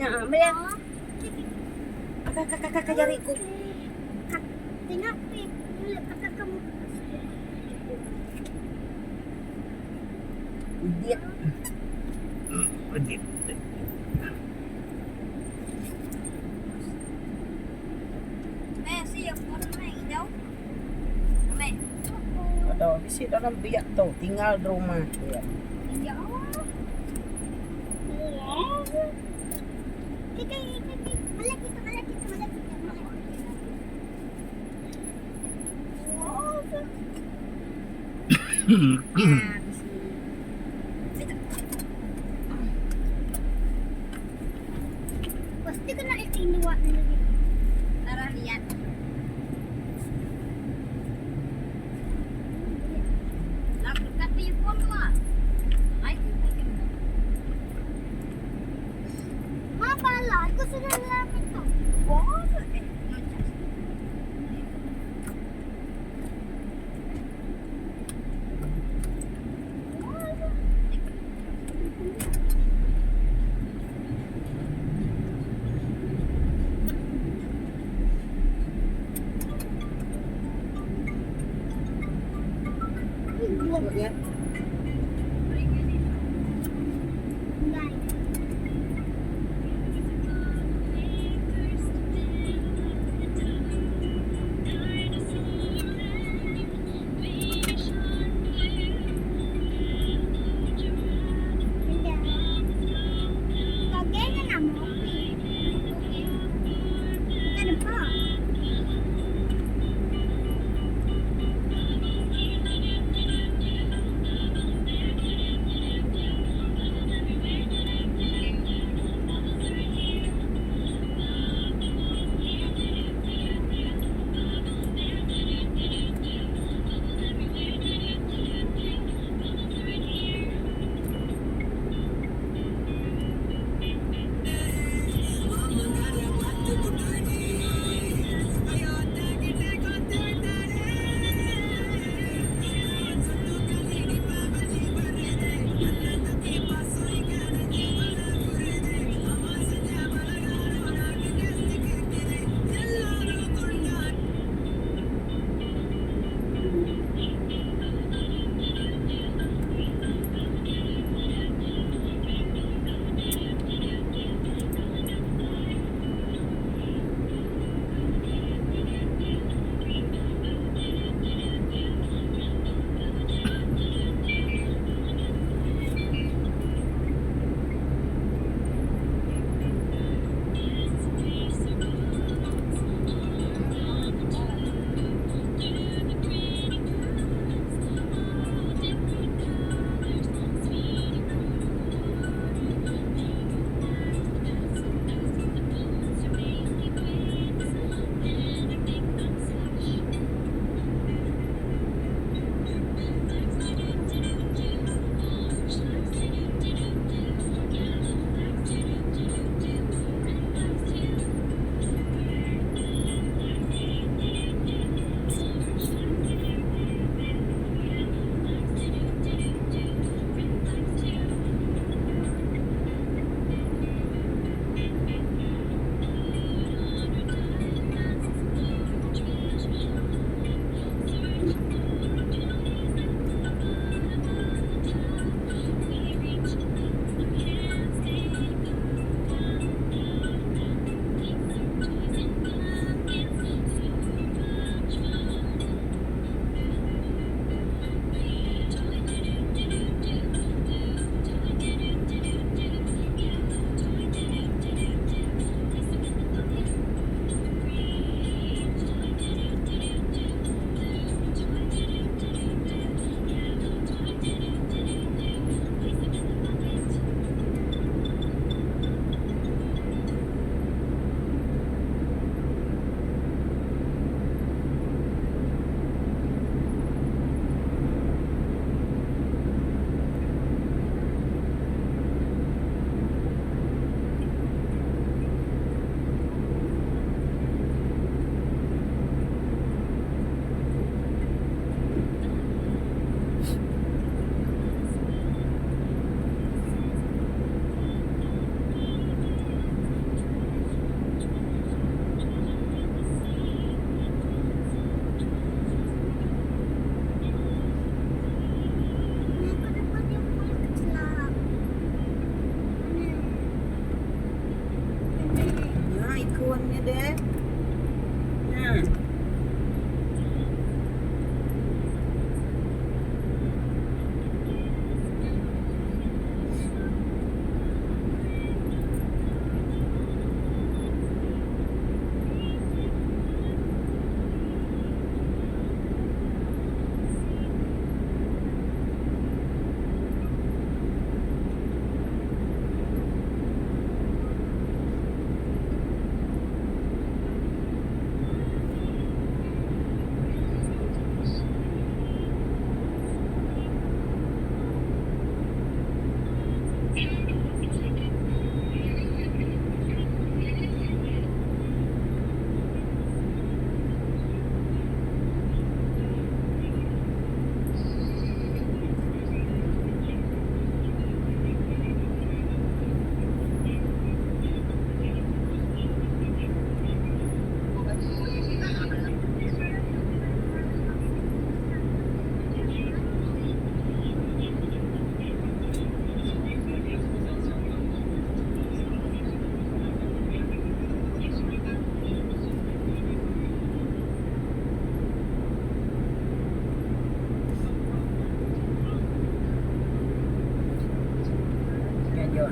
Ya, Maya. Kakak jariku. Tengok ni, lihat kakak kamu. Idiot. Idiot. Siap orang main jauh. Main. Aduh, bisi dalam biak tu, tinggal di rumah. Ya. Jauh. Kiki, malah kita. Pasti kena iting dua lagi. Tara lihat. Nak dekat telefon lah. Mama lah, aku sudah lama tu. Boleh. Ya.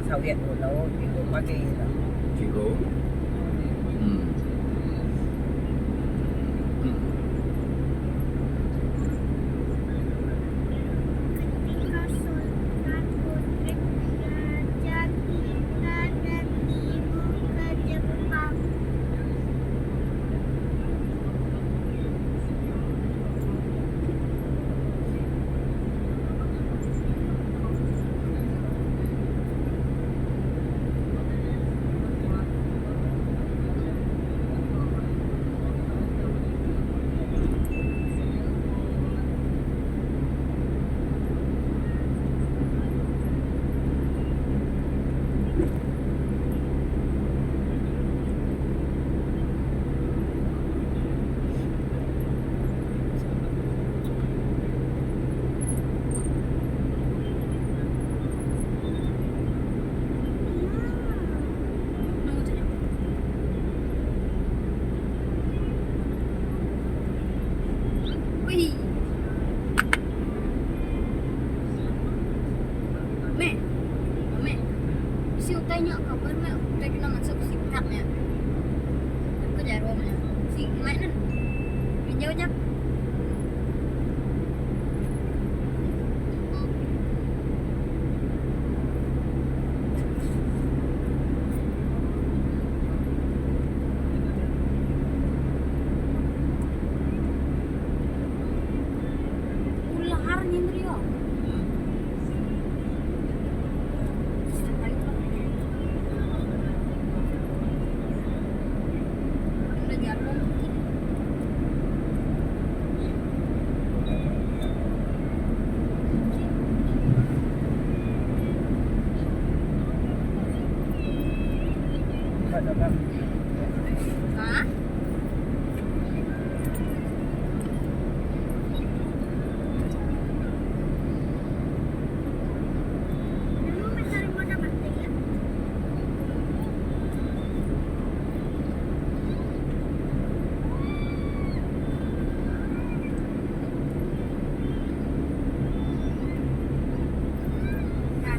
sawit ulo, ibu pagi itu. Kilo. Hmm. Hmm. Ketika Sultan Putri diajak kita dan ibu ke Jepang. Wih. Mek. Mek. Si utainya kabar mek utai kena masuk sikapnya. Aku jarumnya. Si mainan. Pinjaunya. Ular nyendrio. Udah jarum. Pada bang. Hah? Dulu mencari mana penting ya? Nah.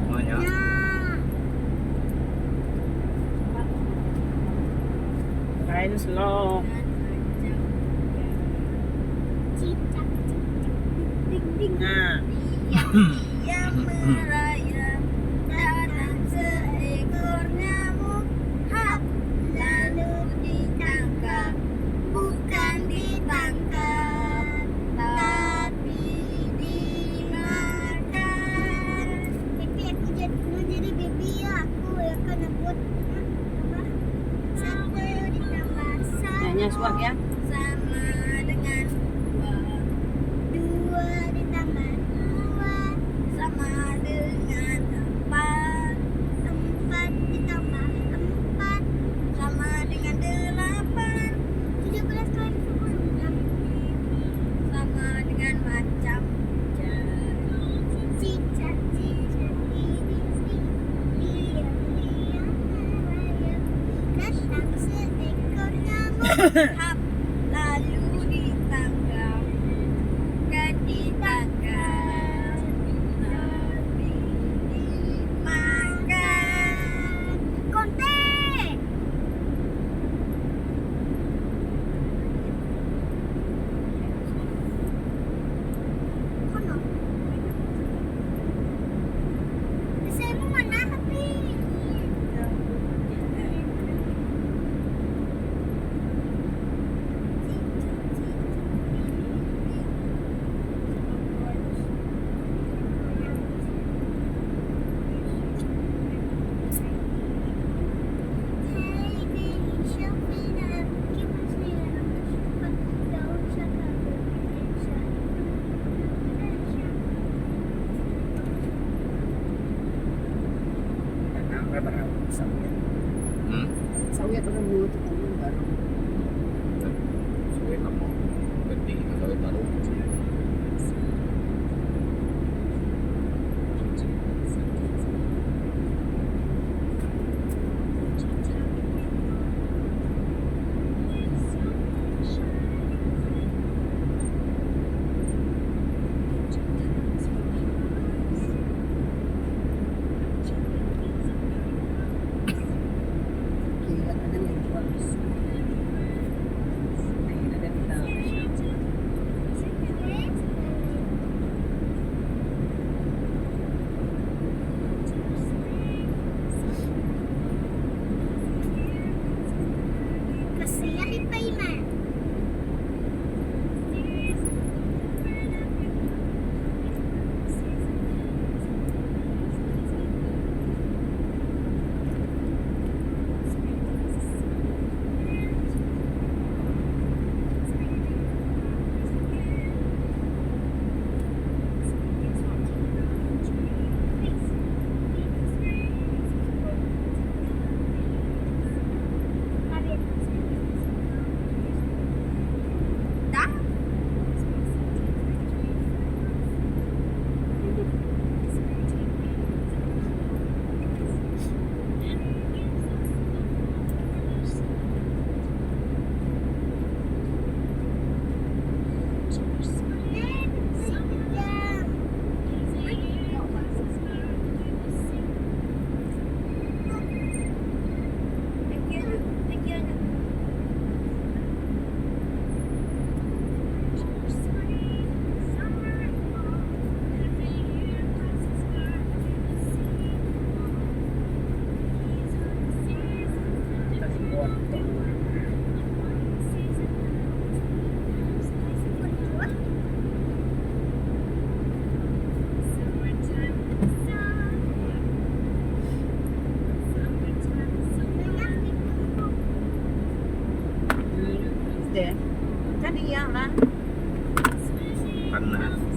Banyak. Kain slow. Cicak, ding ding. Nah, Yang merayap datang seekor nyamuk, hap, lalu ditangkap, bukan ditangkap, tapi dimakan. Tapi aku mau jadi baby ya, aku akan buat apa? Satu ditambah satu. hanya suak ya. Sama dengan Dua ditambah dua. sama dengan empat, Empat ditambah empat. sama dengan 8, 17 kali 10. sama dengan macam Cicak, cicak, diam, diam, merayap. Datang seekor nyamuk. hap, lalu ditangkap, panas.